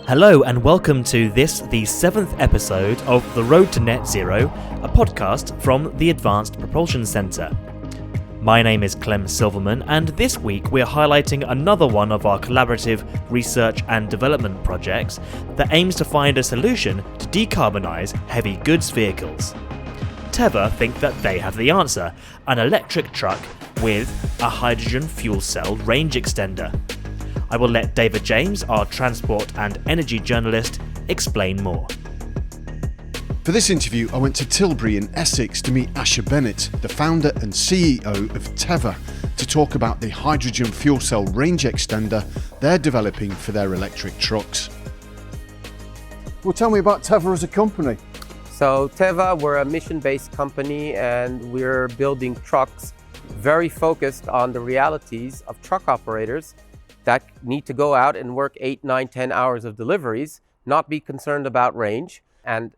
Hello and welcome to the 7th episode of The Road to Net Zero, a podcast from the Advanced Propulsion Centre. My name is Clem Silverman, and this week we're highlighting another one of our collaborative research and development projects that aims to find a solution to decarbonise heavy goods vehicles. Tevva think that they have the answer, an electric truck with a hydrogen fuel cell range extender. I will let David James, our transport and energy journalist, explain more. For this interview, I went to Tilbury in Essex to meet Asher Bennett, the founder and CEO of Tevva, to talk about the hydrogen fuel cell range extender they're developing for their electric trucks. Well, tell me about Tevva as a company. So Tevva, we're a mission-based company and we're building trucks very focused on the realities of truck operators that need to go out and work 8, 9, 10 hours of deliveries, not be concerned about range. And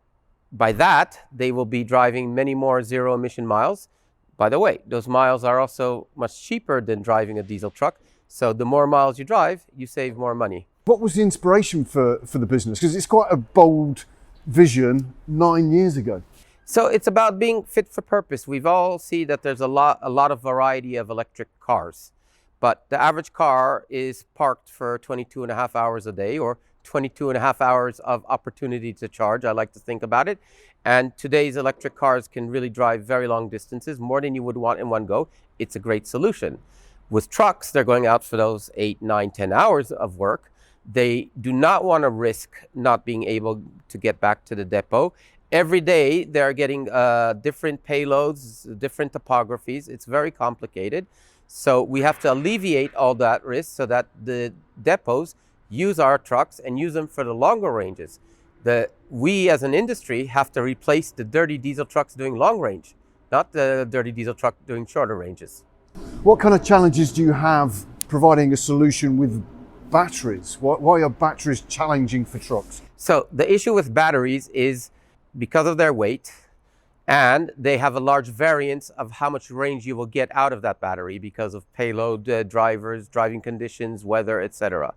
by that, they will be driving many more zero emission miles. By the way, those miles are also much cheaper than driving a diesel truck. So the more miles you drive, you save more money. What was the inspiration for the business? Because it's quite a bold vision 9 years ago. So it's about being fit for purpose. We've all seen that there's a lot of variety of electric cars. But the average car is parked for 22 and a half hours a day, or 22 and a half hours of opportunity to charge, I like to think about it. And today's electric cars can really drive very long distances, more than you would want in one go. It's a great solution. With trucks, they're going out for those 8, 9, 10 hours of work. They do not want to risk not being able to get back to the depot. Every day, they're getting different payloads, different topographies. It's very complicated. So we have to alleviate all that risk so that the depots use our trucks and use them for the longer ranges. We as an industry have to replace the dirty diesel trucks doing long range, not the dirty diesel truck doing shorter ranges. What kind of challenges do you have providing a solution with batteries? Why are batteries challenging for trucks? So the issue with batteries is because of their weight, and they have a large variance of how much range you will get out of that battery because of payload, drivers, driving conditions, weather, etc.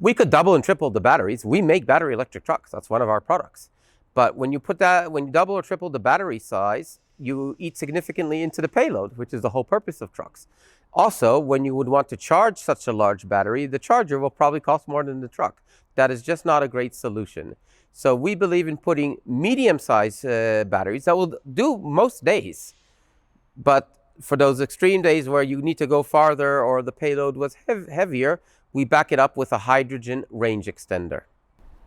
We could double and triple the batteries. We make battery electric trucks. That's one of our products. But when you double or triple the battery size, you eat significantly into the payload, which is the whole purpose of trucks. Also, when you would want to charge such a large battery, the charger will probably cost more than the truck. That is just not a great solution. So we believe in putting medium-sized batteries that will do most days. But for those extreme days where you need to go farther or the payload was heavier, we back it up with a hydrogen range extender.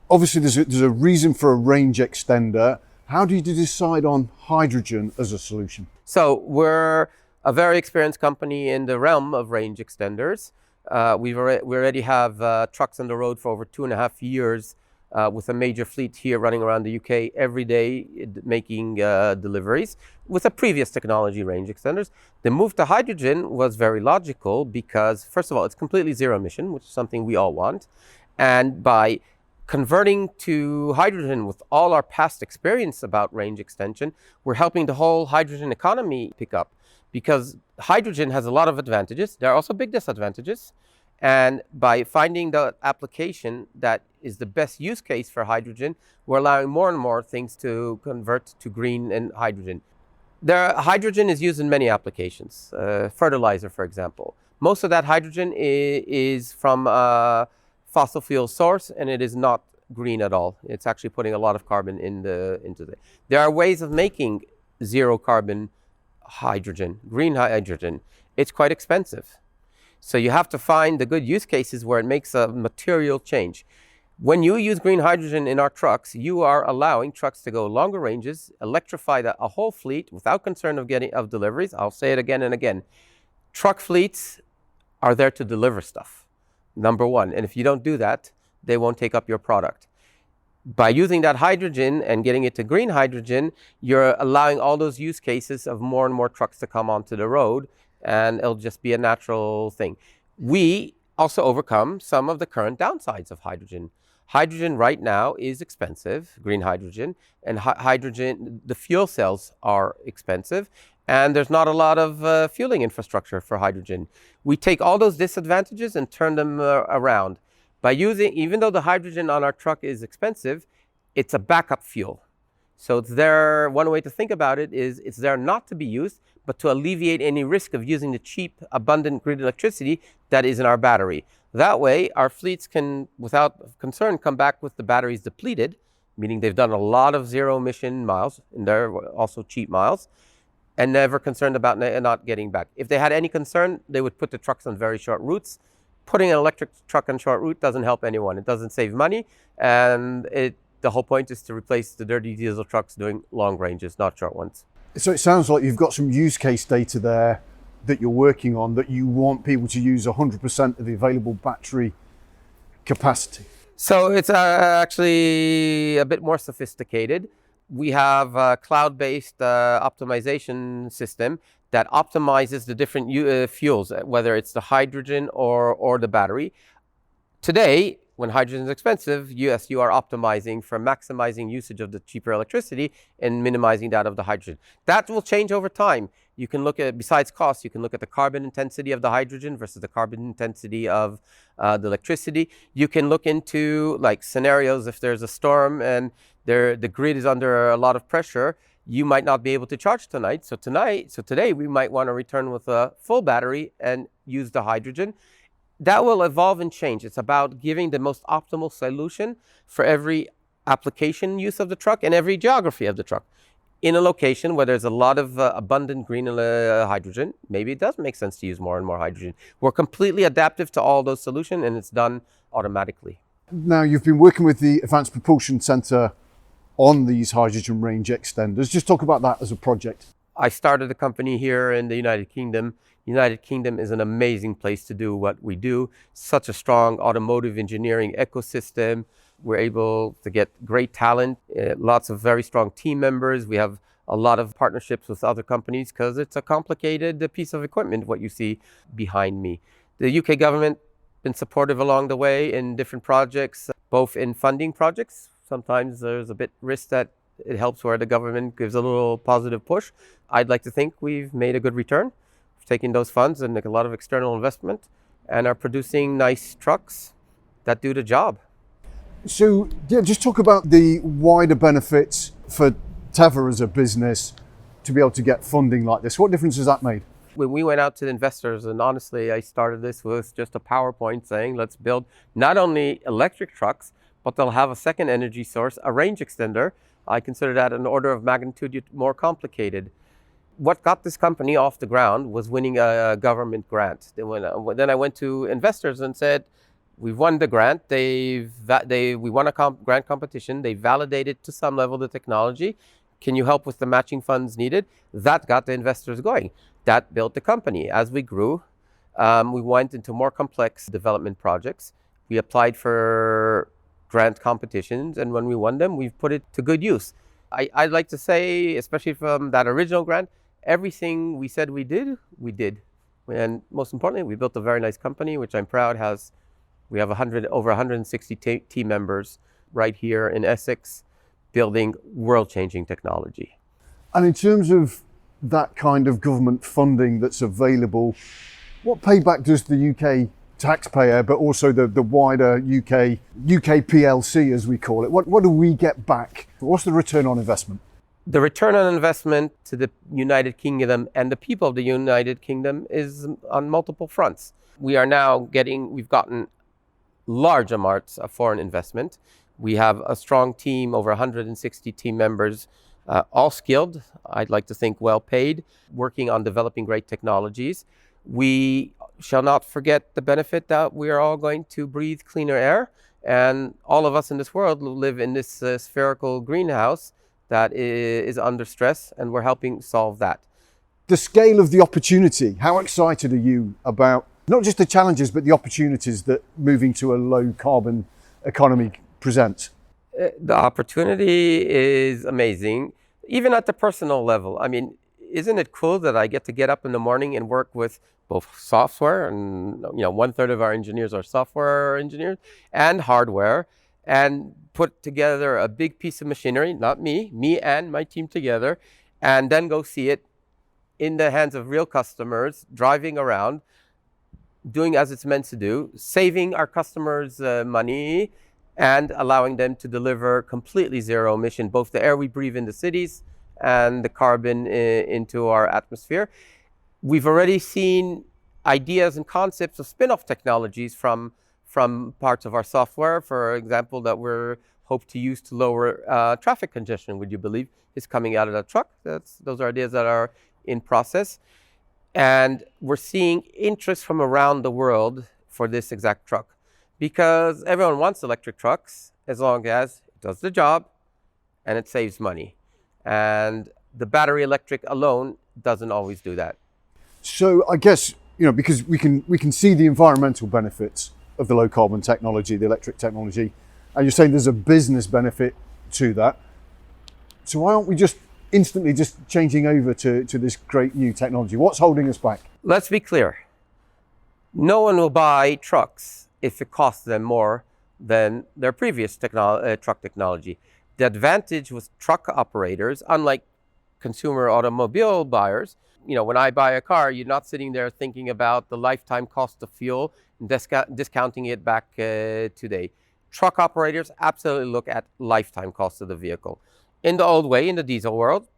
Obviously, there's a reason for a range extender. How do you decide on hydrogen as a solution? So we're a very experienced company in the realm of range extenders. We already have trucks on the road for over 2.5 years. With a major fleet here running around the UK every day making deliveries with a previous technology range extenders. The move to hydrogen was very logical because, first of all, it's completely zero emission, which is something we all want. And by converting to hydrogen with all our past experience about range extension, we're helping the whole hydrogen economy pick up because hydrogen has a lot of advantages. There are also big disadvantages. And by finding the application that is the best use case for hydrogen, we're allowing more and more things to convert to green and hydrogen. Hydrogen is used in many applications. Fertilizer, for example. Most of that hydrogen is from a fossil fuel source, and it is not green at all. It's actually putting a lot of carbon into it. There are ways of making zero carbon hydrogen, green hydrogen. It's quite expensive. So you have to find the good use cases where it makes a material change. When you use green hydrogen in our trucks, you are allowing trucks to go longer ranges, electrify a whole fleet without concern of deliveries. I'll say it again and again. Truck fleets are there to deliver stuff, number one. And if you don't do that, they won't take up your product. By using that hydrogen and getting it to green hydrogen, you're allowing all those use cases of more and more trucks to come onto the road, and it'll just be a natural thing. We also overcome some of the current downsides of hydrogen. Hydrogen right now is expensive, green hydrogen, and hydrogen, the fuel cells are expensive, and there's not a lot of fueling infrastructure for hydrogen. We take all those disadvantages and turn them around. Even though the hydrogen on our truck is expensive, it's a backup fuel. So it's there. One way to think about it is it's there not to be used, but to alleviate any risk of using the cheap, abundant grid electricity that is in our battery. That way, our fleets can, without concern, come back with the batteries depleted, meaning they've done a lot of zero emission miles, and they're also cheap miles, and never concerned about not getting back. If they had any concern, they would put the trucks on very short routes. Putting an electric truck on short route doesn't help anyone. It doesn't save money, and the whole point is to replace the dirty diesel trucks doing long ranges, not short ones. So it sounds like you've got some use case data there that you're working on, that you want people to use 100% of the available battery capacity. So it's actually a bit more sophisticated. We have a cloud-based optimization system that optimizes the different fuels, whether it's the hydrogen or the battery. Today, when hydrogen is expensive, yes, you are optimizing for maximizing usage of the cheaper electricity and minimizing that of the hydrogen. That will change over time. You can look at, besides cost, you can look at the carbon intensity of the hydrogen versus the carbon intensity of the electricity. You can look into like scenarios if there's a storm and the grid is under a lot of pressure, you might not be able to charge tonight. So today we might want to return with a full battery and use the hydrogen. That will evolve and change. It's about giving the most optimal solution for every application use of the truck and every geography of the truck. In a location where there's a lot of abundant green hydrogen, maybe it does make sense to use more and more hydrogen. We're completely adaptive to all those solutions, and it's done automatically. Now, you've been working with the Advanced Propulsion Center on these hydrogen range extenders. Just talk about that as a project. I started a company here in the United Kingdom. United Kingdom is an amazing place to do what we do. Such a strong automotive engineering ecosystem. We're able to get great talent, lots of very strong team members. We have a lot of partnerships with other companies because it's a complicated piece of equipment, what you see behind me. The UK government been supportive along the way in different projects, both in funding projects. Sometimes there's a bit risk that it helps where the government gives a little positive push. I'd like to think we've made a good return, taking those funds and make a lot of external investment, and are producing nice trucks that do the job. So yeah, just talk about the wider benefits for Tevva as a business to be able to get funding like this. What difference has that made? When we went out to the investors, and honestly, I started this with just a PowerPoint saying, let's build not only electric trucks, but they'll have a second energy source, a range extender. I consider that an order of magnitude more complicated. What got this company off the ground was winning a government grant. Then I went to investors and said, we've won the grant. We won a grant competition. They validated to some level the technology. Can you help with the matching funds needed? That got the investors going. That built the company. As we grew, we went into more complex development projects. We applied for grant competitions, and when we won them, we've put it to good use. I'd like to say, especially from that original grant, everything we said we did, we did. And most importantly, we built a very nice company, which I'm proud has. We have over 160 team members right here in Essex, building world-changing technology. And in terms of that kind of government funding that's available, what payback does the UK taxpayer, but also the wider UK PLC, as we call it, what do we get back? What's the return on investment? The return on investment to the United Kingdom and the people of the United Kingdom is on multiple fronts. We've gotten large amounts of foreign investment. We have a strong team, over 160 team members, all skilled, I'd like to think well paid, working on developing great technologies. We shall not forget the benefit that we are all going to breathe cleaner air, and all of us in this world live in this spherical greenhouse that is under stress, and we're helping solve that. The scale of the opportunity, how excited are you about not just the challenges, but the opportunities that moving to a low carbon economy presents? The opportunity is amazing, even at the personal level. I mean, isn't it cool that I get to get up in the morning and work with both software, and 1/3 of our engineers are software engineers, and hardware, and put together a big piece of machinery, not me and my team together, and then go see it in the hands of real customers, driving around, doing as it's meant to do, saving our customers money and allowing them to deliver completely zero emission, both the air we breathe in the cities and the carbon into our atmosphere. We've already seen ideas and concepts of spin-off technologies from parts of our software, for example, that we're hope to use to lower traffic congestion, would you believe, is coming out of that truck. Those are ideas that are in process. And we're seeing interest from around the world for this exact truck because everyone wants electric trucks as long as it does the job and it saves money. And the battery electric alone doesn't always do that. So I guess, because we can see the environmental benefits of the low carbon technology, the electric technology, and you're saying there's a business benefit to that. So why aren't we just instantly changing over to this great new technology? What's holding us back? Let's be clear. No one will buy trucks if it costs them more than their previous truck technology. The advantage with truck operators, unlike consumer automobile buyers, when I buy a car, you're not sitting there thinking about the lifetime cost of fuel and discounting it back today. Truck operators absolutely look at lifetime cost of the vehicle. In the old way, in the diesel world,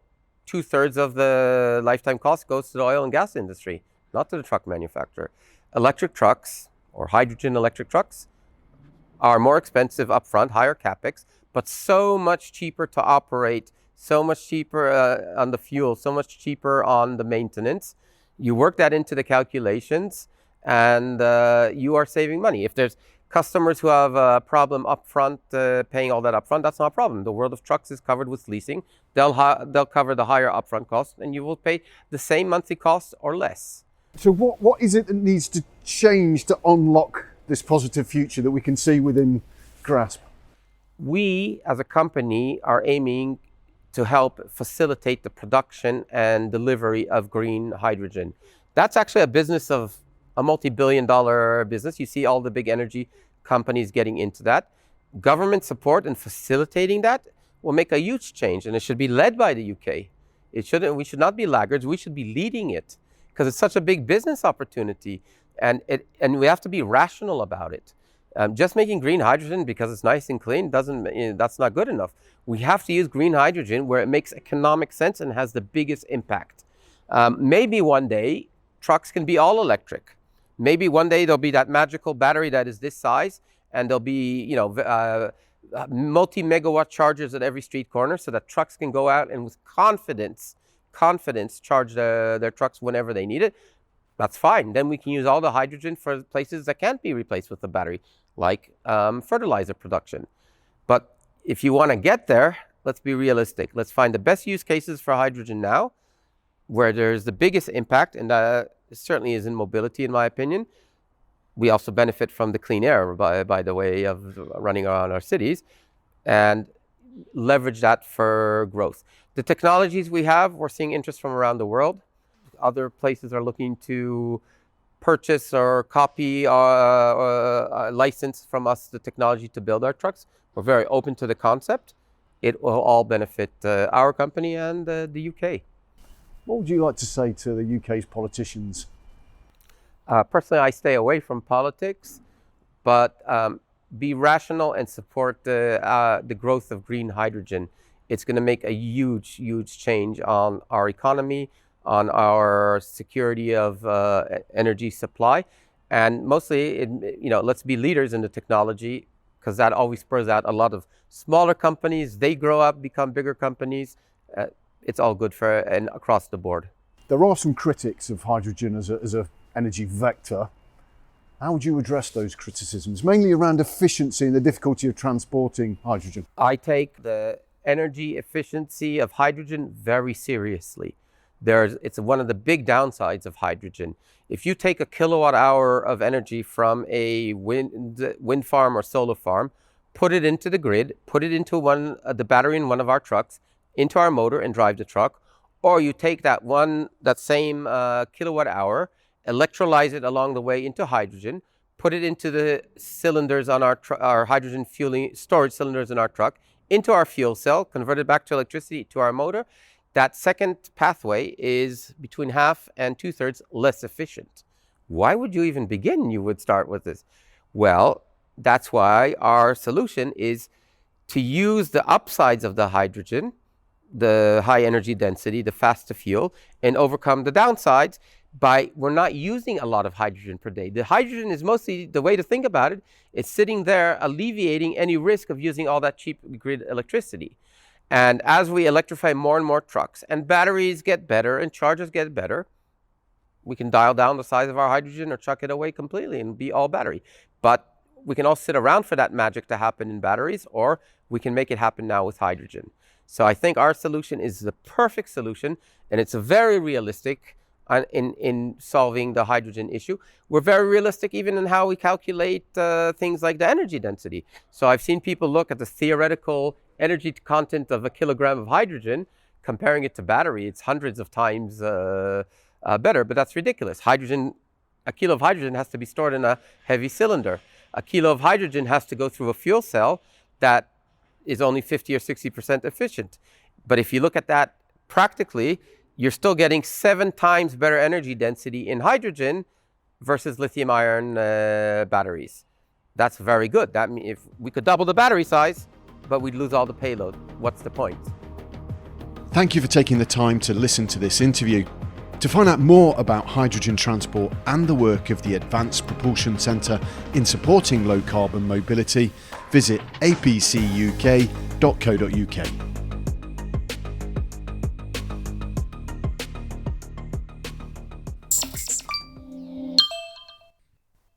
2/3 of the lifetime cost goes to the oil and gas industry, not to the truck manufacturer. Electric trucks or hydrogen electric trucks are more expensive upfront, higher capex, but so much cheaper to operate, so much cheaper on the fuel, so much cheaper on the maintenance. You work that into the calculations and you are saving money. If there's customers who have a problem upfront, paying all that upfront, that's not a problem. The world of trucks is covered with leasing. They'll cover the higher upfront cost and you will pay the same monthly cost or less. So what is it that needs to change to unlock this positive future that we can see within grasp? We, as a company, are aiming to help facilitate the production and delivery of green hydrogen. That's actually a business of a multi-billion-dollar business. You see all the big energy companies getting into that. Government support and facilitating that will make a huge change, and it should be led by the UK. We should not be laggards. We should be leading it because it's such a big business opportunity, and we have to be rational about it. Just making green hydrogen because it's nice and clean that's not good enough. We have to use green hydrogen where it makes economic sense and has the biggest impact. Maybe one day trucks can be all electric. Maybe one day there'll be that magical battery that is this size, and there'll be multi-megawatt chargers at every street corner, so that trucks can go out and with confidence charge their trucks whenever they need it. That's fine. Then we can use all the hydrogen for places that can't be replaced with the battery, like fertilizer production. But if you want to get there, let's be realistic. Let's find the best use cases for hydrogen now, where there's the biggest impact, and it certainly is in mobility, in my opinion. We also benefit from the clean air, by the way of running around our cities, and leverage that for growth. The technologies we have, we're seeing interest from around the world. Other places are looking to purchase or copy or license from us the technology to build our trucks. We're very open to the concept. It will all benefit our company and the UK. What would you like to say to the UK's politicians? Personally, I stay away from politics, but be rational and support the growth of green hydrogen. It's going to make a huge, huge change on our economy, on our security of energy supply, and mostly, let's be leaders in the technology, because that always spurs out a lot of smaller companies. They grow up, become bigger companies. It's all good for and across the board. There are some critics of hydrogen as a energy vector. How would you address those criticisms, mainly around efficiency and the difficulty of transporting hydrogen? I take the energy efficiency of hydrogen very seriously. It's one of the big downsides of hydrogen. If you take a kilowatt hour of energy from a wind farm or solar farm, put it into the grid, put it into the battery in one of our trucks, into our motor and drive the truck, or you take that same kilowatt hour, electrolyze it along the way into hydrogen, put it into the cylinders on our hydrogen fueling storage cylinders in our truck, into our fuel cell, convert it back to electricity to our motor. That second pathway is between half and 2/3 less efficient. Why would you even begin? You would start with this. Well, that's why our solution is to use the upsides of the hydrogen, the high energy density, the fast to fuel, and overcome the downsides by we're not using a lot of hydrogen per day. The hydrogen is mostly, the way to think about it, it's sitting there alleviating any risk of using all that cheap grid electricity. And as we electrify more and more trucks and batteries get better and chargers get better, we can dial down the size of our hydrogen or chuck it away completely and be all battery. But we can all sit around for that magic to happen in batteries, or we can make it happen now with hydrogen. So I think our solution is the perfect solution, and it's a very realistic in solving the hydrogen issue. We're very realistic even in how we calculate things like the energy density. So I've seen people look at the theoretical energy content of a kilogram of hydrogen, comparing it to battery. It's hundreds of times better, but that's ridiculous. A kilo of hydrogen has to be stored in a heavy cylinder. A kilo of hydrogen has to go through a fuel cell that is only 50 or 60% efficient. But if you look at that practically, you're still getting 7 times better energy density in hydrogen versus lithium ion batteries. That's very good. That means if we could double the battery size, but we'd lose all the payload. What's the point? Thank you for taking the time to listen to this interview. To find out more about hydrogen transport and the work of the Advanced Propulsion Centre in supporting low carbon mobility, visit apcuk.co.uk.